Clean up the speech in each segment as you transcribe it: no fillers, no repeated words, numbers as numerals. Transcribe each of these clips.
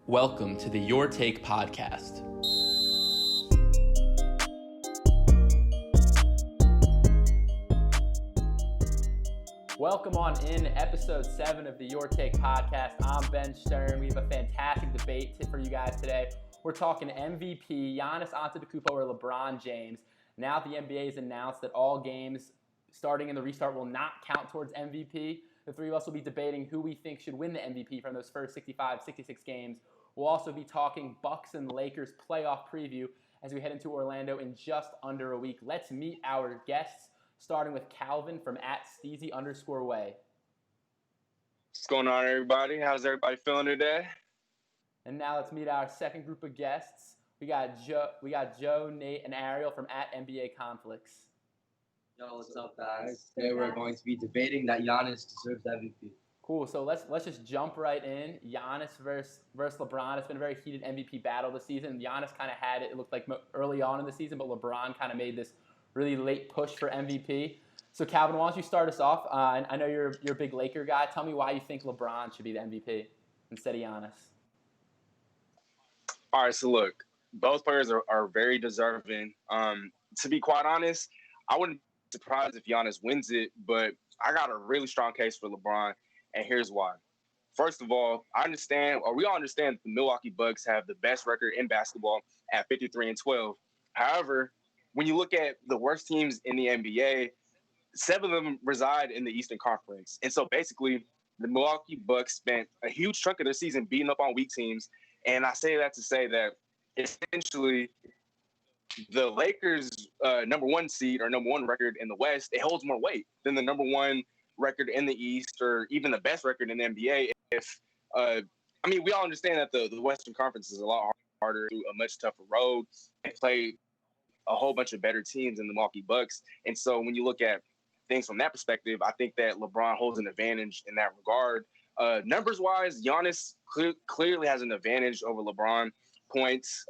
Welcome to the Your Take podcast. Welcome on in episode 7 of the Your Take podcast. I'm Ben Stern. We have a fantastic debate for you guys today. We're talking MVP, Giannis Antetokounmpo or LeBron James. Now the NBA has announced that all games starting in the restart will not count towards MVP. The three of us will be debating who we think should win the MVP from those first 65, 66 games. We'll also be talking Bucks and Lakers playoff preview as we head into Orlando in just under a week. Let's meet our guests, starting with Calvin from @Steezy_way. What's going on, everybody? How's everybody feeling today? And now let's meet our second group of guests. We got Joe, Nate, and Ariel from @NBA Conflicts. Yo, what's up, guys? Today we're going to be debating that Giannis deserves MVP. Cool. So let's just jump right in. Giannis versus LeBron. It's been a very heated MVP battle this season. Giannis kind of had it. It looked like early on in the season, but LeBron kind of made this really late push for MVP. So Calvin, why don't you start us off? I know you're a big Laker guy. Tell me why you think LeBron should be the MVP instead of Giannis. All right, so look, both players are very deserving. To be quite honest, I wouldn't be surprised if Giannis wins it, but I got a really strong case for LeBron, and here's why. First of all, we all understand that the Milwaukee Bucks have the best record in basketball at 53-12. However, when you look at the worst teams in the NBA, 7 of them reside in the Eastern Conference. And so basically, the Milwaukee Bucks spent a huge chunk of their season beating up on weak teams. And I say that to say that essentially the Lakers' number 1 seed or number 1 record in the West, it holds more weight than the number 1 record in the East or even the best record in the NBA. We all understand that the Western Conference is a lot harder, a much tougher road. They play a whole bunch of better teams than the Milwaukee Bucks. And so when you look at things from that perspective, I think that LeBron holds an advantage in that regard. Numbers-wise, Giannis clearly has an advantage over LeBron. Points,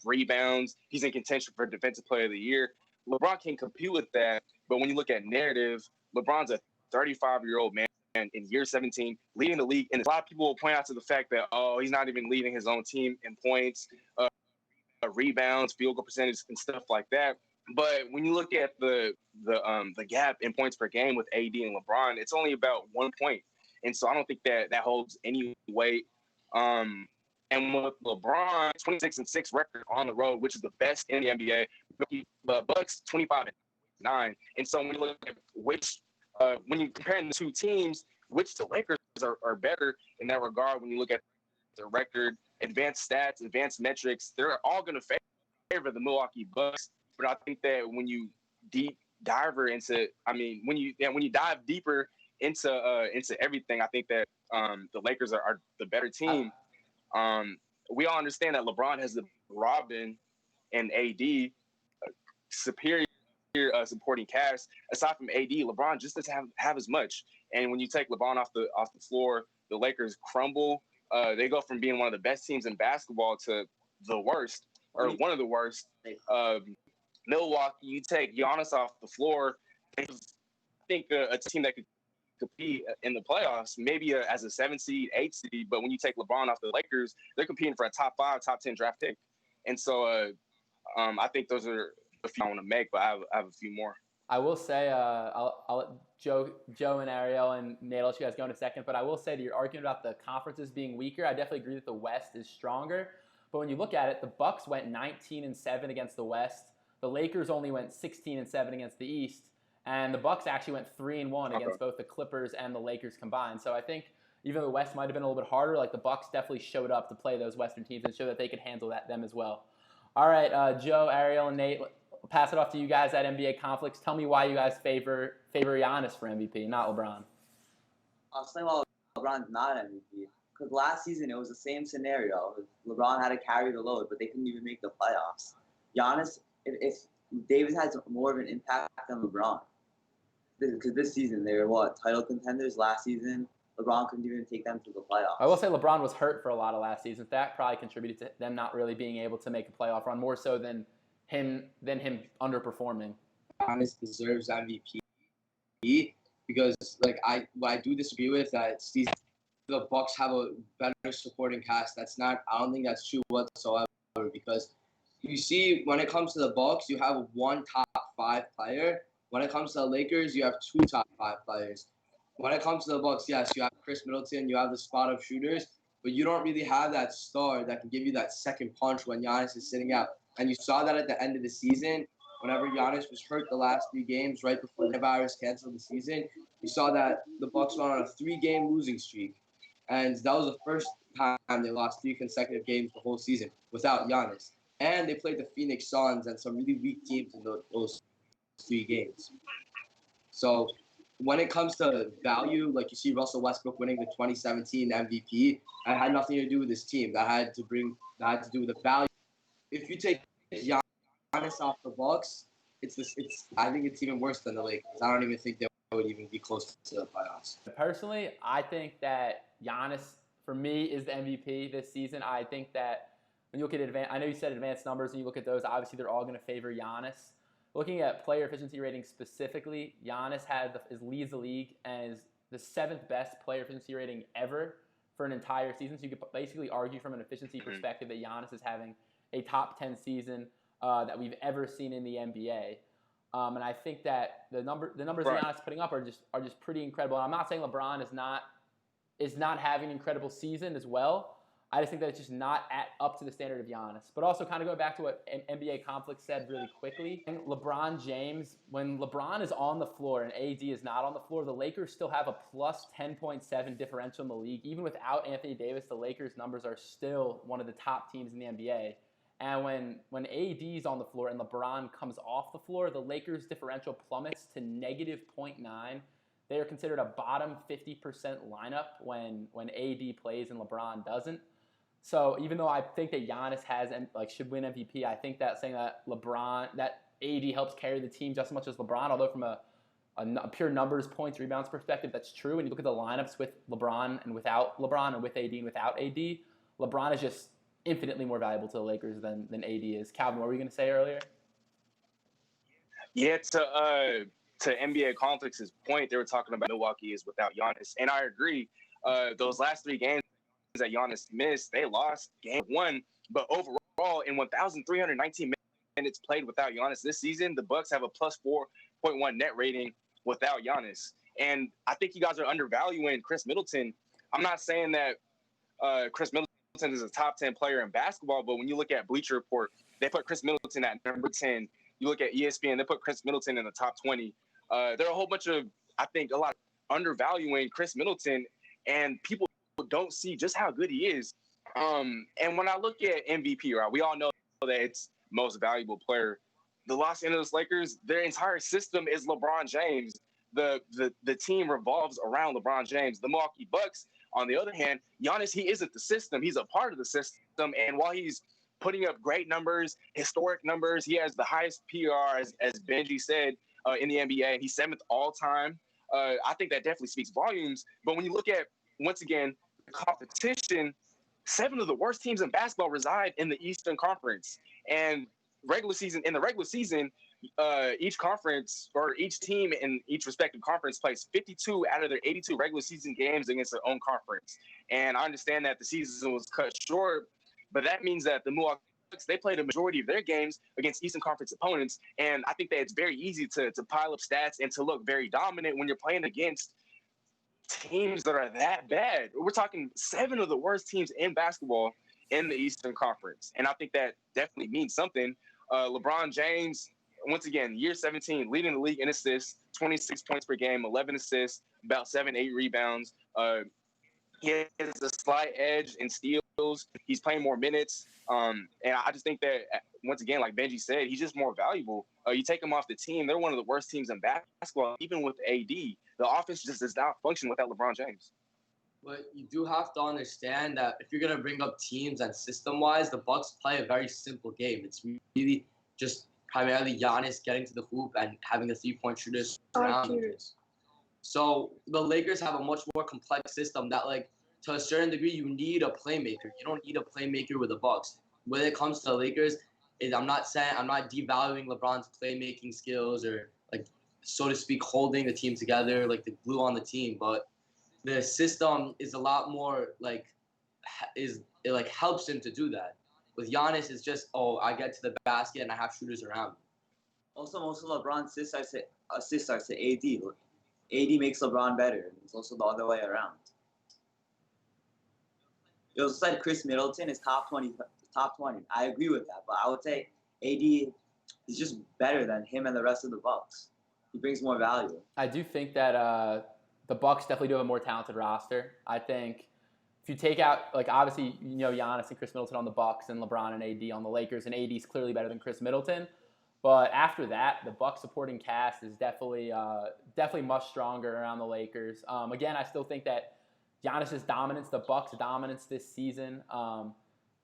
rebounds. He's in contention for Defensive Player of the Year. LeBron can compete with that, but when you look at narrative, LeBron's a 35-year-old man in year 17, leading the league. And a lot of people will point out to the fact that, he's not even leading his own team in points, rebounds, field goal percentage, and stuff like that. But when you look at the gap in points per game with AD and LeBron, it's only about 1 point. And so I don't think that holds any weight. And with LeBron, 26-6 record on the road, which is the best in the NBA, the Bucks 25-9. And so when you look at when you're comparing the two teams, which the Lakers are better in that regard, when you look at the record, advanced stats, advanced metrics, they're all going to favor the Milwaukee Bucks. But I think that when you dive deeper into everything, I think that the Lakers are the better team. We all understand that LeBron has the Robin and AD superior supporting cast. Aside from AD, LeBron just doesn't have as much. And when you take LeBron off the floor, the Lakers crumble. They go from being one of the best teams in basketball to the worst, or one of the worst. Milwaukee, you take Giannis off the floor, I think a team that could compete in the playoffs, maybe as a 7 seed, 8 seed. But when you take LeBron off the Lakers, they're competing for a top 5, top 10 draft pick. And so I think those are a few I want to make, but I have a few more. I will say, I'll let Joe and Ariel and Nate, I'll let you guys go in a second, but I will say that you're arguing about the conferences being weaker. I definitely agree that the West is stronger. But when you look at it, the Bucks went 19-7 against the West. The Lakers only went 16-7 against the East. And the Bucks actually went 3-1 against both the Clippers and the Lakers combined. So I think even though the West might have been a little bit harder, like the Bucks definitely showed up to play those Western teams and show that they could handle them as well. All right, Joe, Ariel, and Nate, I'll pass it off to you guys at NBA Conflicts. Tell me why you guys favor Giannis for MVP, not LeBron. I'll say why LeBron's not MVP. Because last season it was the same scenario. LeBron had to carry the load, but they couldn't even make the playoffs. Giannis, if Davis has more of an impact than LeBron. Because this season they were title contenders. Last season LeBron couldn't even take them to the playoffs. I will say LeBron was hurt for a lot of last season. That probably contributed to them not really being able to make a playoff run, more so than him underperforming. Giannis deserves MVP because I do disagree with that. Steve the Bucks have a better supporting cast. I don't think that's true whatsoever, because you see when it comes to the Bucks, you have one top 5 player. When it comes to the Lakers, you have 2 top 5 players. When it comes to the Bucks, yes, you have Chris Middleton, you have the spot up shooters, but you don't really have that star that can give you that second punch when Giannis is sitting out. And you saw that at the end of the season, whenever Giannis was hurt the last 3 games, right before the virus canceled the season. You saw that the Bucks went on a 3-game losing streak, and that was the first time they lost 3 consecutive games the whole season without Giannis. And they played the Phoenix Suns and some really weak teams in those 3 games. So when it comes to value, like you see Russell Westbrook winning the 2017 MVP, that had nothing to do with his team. That had to do with the value. If you take Giannis off the Bucks, I think it's even worse than the Lakers. I don't even think they would even be close to the playoffs. Personally, I think that Giannis, for me, is the MVP this season. I think that when you look at I know you said advanced numbers, and you look at those, obviously they're all going to favor Giannis. Looking at player efficiency rating specifically, Giannis leads the league and is the 7th best player efficiency rating ever for an entire season. So you could basically argue from an efficiency perspective that Giannis is having a top 10 season that we've ever seen in the NBA. And I think that the numbers Right. Giannis is putting up are just pretty incredible. And I'm not saying LeBron is not having an incredible season as well. I just think that it's just not up to the standard of Giannis. But also kind of going back to what NBA Conflict said really quickly, LeBron James, when LeBron is on the floor and AD is not on the floor, the Lakers still have a plus 10.7 differential in the league. Even without Anthony Davis, the Lakers' numbers are still one of the top teams in the NBA. And when AD is on the floor and LeBron comes off the floor, the Lakers' differential plummets to negative 0.9. They are considered a bottom 50% lineup when AD plays and LeBron doesn't. So even though I think that Giannis should win MVP, I think that saying that AD helps carry the team just as much as LeBron, although from a pure numbers, points, rebounds perspective, that's true. When you look at the lineups with LeBron and without LeBron, and with AD and without AD, LeBron is just infinitely more valuable to the Lakers than AD is. Calvin, what were you going to say earlier? Yeah, to NBA Conflicts' point, they were talking about Milwaukee is without Giannis, and I agree. Those last 3 games that Giannis missed, they lost game 1, but overall, in 1,319 minutes played without Giannis this season, the Bucks have a plus 4.1 net rating without Giannis. And I think you guys are undervaluing Chris Middleton. I'm not saying that Chris Middleton is a top 10 player in basketball, but when you look at Bleacher Report, they put Chris Middleton at number 10. You look at ESPN, they put Chris Middleton in the top 20. There are a whole bunch of, I think, a lot of undervaluing Chris Middleton, and people don't see just how good he is. And when I look at MVP, right, we all know that it's most valuable player. The Los Angeles Lakers, their entire system is LeBron James. The team revolves around LeBron James. The Milwaukee Bucks, on the other hand, Giannis, he isn't the system. He's a part of the system. And while he's putting up great numbers, historic numbers, he has the highest PR, as Benji said, in the NBA. He's 7th all time. I think that definitely speaks volumes. But when you look at, once again, competition, 7 of the worst teams in basketball reside in the Eastern Conference. And in the regular season, each conference or each team in each respective conference plays 52 out of their 82 regular season games against their own conference. And I understand that the season was cut short, but that means that the Milwaukee Bucks, they played a majority of their games against Eastern Conference opponents. And I think that it's very easy to pile up stats and to look very dominant when you're playing against teams that are that bad. We're talking 7 of the worst teams in basketball in the Eastern Conference. And I think that definitely means something. LeBron James, once again, year 17, leading the league in assists, 26 points per game, 11 assists, about 7-8 rebounds. He has a slight edge in steals. He's playing more minutes. And I just think that, once again, like Benji said, he's just more valuable. You take him off the team, they're one of the worst teams in basketball, even with AD. The offense just does not function without LeBron James. But you do have to understand that if you're going to bring up teams and system-wise, the Bucks play a very simple game. It's really just primarily Giannis getting to the hoop and having the three-point shooters around him. So the Lakers have a much more complex system that, like, to a certain degree, you need a playmaker. You don't need a playmaker with the Bucks. When it comes to the Lakers, I'm not devaluing LeBron's playmaking skills or, like, so to speak, holding the team together, like the glue on the team. But the system is a lot more like it like helps him to do that. With Giannis, it's just I get to the basket and I have shooters around me. Also, most of LeBron's assists are to AD. AD makes LeBron better. It's also the other way around. You also said Chris Middleton is top 20. Top 20. I agree with that, but I would say AD is just better than him and the rest of the Bucks. He brings more value. I do think that the Bucks definitely do have a more talented roster. I think if you take out, like, obviously, Giannis and Chris Middleton on the Bucks and LeBron and AD on the Lakers, and AD is clearly better than Chris Middleton. But after that, the Bucks supporting cast is definitely much stronger around the Lakers. Again, I still think that Giannis's dominance, the Bucks' dominance this season,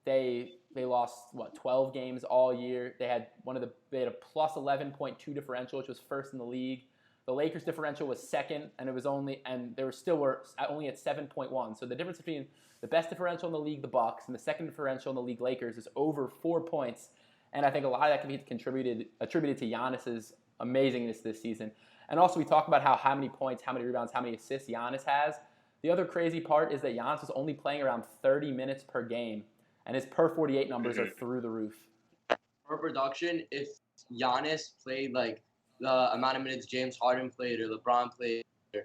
they lost 12 games all year. They had a plus 11.2 differential, which was first in the league. The Lakers differential was second, and they were only at 7.1. So the difference between the best differential in the league, the Bucks, and the second differential in the league, Lakers, is over 4 points. And I think a lot of that can be attributed to Giannis's amazingness this season. And also, we talk about how many points, how many rebounds, how many assists Giannis has. The other crazy part is that Giannis is only playing around 30 minutes per game, and his per 48 numbers are through the roof. For production, if Giannis played like the amount of minutes James Harden played or LeBron played, or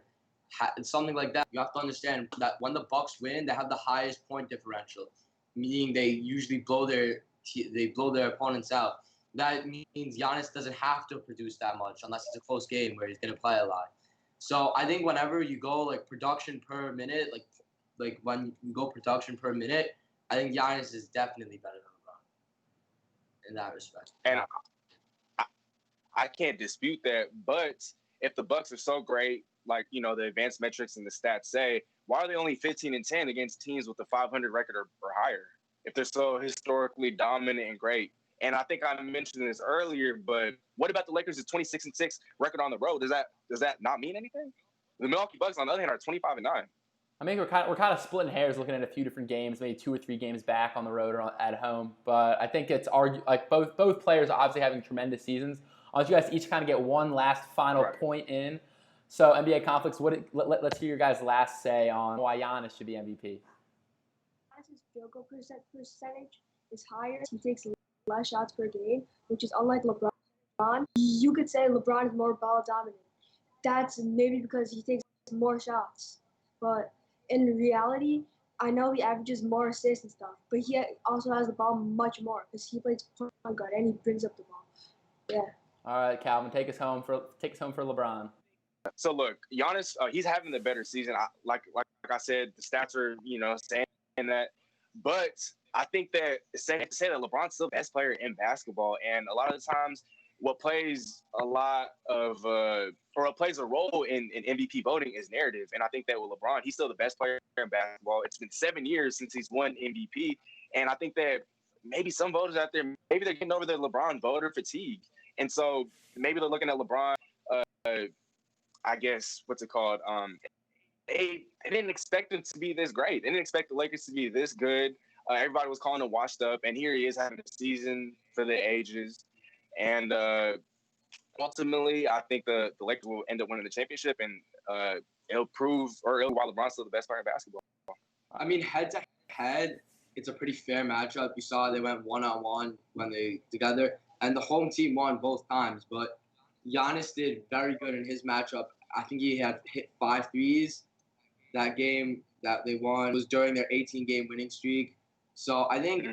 something like that, you have to understand that when the Bucks win, they have the highest point differential, meaning they usually blow their opponents out. That means Giannis doesn't have to produce that much unless it's a close game where he's going to play a lot. So I think whenever you go like production per minute, like when you go production per minute, I think Giannis is definitely better than LeBron in that respect. And I can't dispute that, but if the Bucks are so great, like the advanced metrics and the stats say, why are they only 15-10 against teams with a 500 record or higher? If they're so historically dominant and great. And I think I mentioned this earlier, but what about the Lakers' 26-6 record on the road? Does that not mean anything? The Milwaukee Bucks, on the other hand, are 25-9. I mean, we're kind of splitting hairs, looking at a few different games, maybe 2 or 3 games back on the road or at home. But I think it's like both players are obviously having tremendous seasons. I'll let you guys each kind of get one last final point in. So NBA Conflicts, let's hear your guys' last say on why Giannis should be MVP. His field goal percentage is higher. He takes less shots per game, which is unlike LeBron. You could say LeBron is more ball dominant. That's maybe because he takes more shots. But in reality, I know he averages more assists and stuff, but he also has the ball much more because he plays point guard and he brings up the ball. Yeah. All right, Calvin, take us home for LeBron. So look, Giannis, he's having the better season. Like I said, the stats are saying that, but I think that say that LeBron's still the best player in basketball, and a lot of the times, what plays a role in MVP voting is narrative. And I think that with LeBron, he's still the best player in basketball. It's been 7 years since he's won MVP, and I think that maybe some voters out there, maybe they're getting over their LeBron voter fatigue, and so maybe they're looking at LeBron. I guess what's it called? They didn't expect him to be this great. They didn't expect the Lakers to be this good. Everybody was calling him washed up, and here he is having a season for the ages. And ultimately, I think the Lakers will end up winning the championship, and it'll prove why LeBron's still the best player in basketball. I mean, head to head, it's a pretty fair matchup. You saw they went 1-on-1 when they together, and the home team won both times. But Giannis did very good in his matchup. I think he had hit 5 threes. That game that they won was during their 18-game winning streak. So I think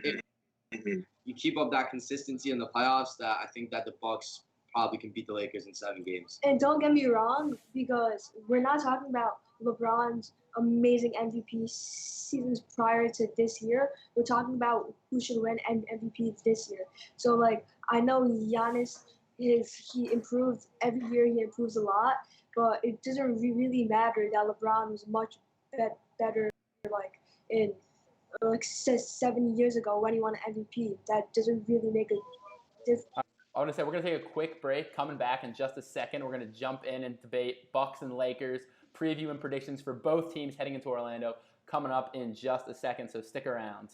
if you keep up that consistency in the playoffs, that I think that the Bucks probably can beat the Lakers in 7 games. And don't get me wrong, because we're not talking about LeBron's amazing MVP seasons prior to this year. We're talking about who should win MVP this year. So, like, I know Giannis he improved every year. He improves a lot, but it doesn't really matter that LeBron was much better, like in 7 years ago when he won MVP. That doesn't really make a difference. I want to say we're going to take a quick break. Coming back in just a second, we're going to jump in and debate Bucks and Lakers, preview and predictions for both teams heading into Orlando coming up in just a second, so stick around.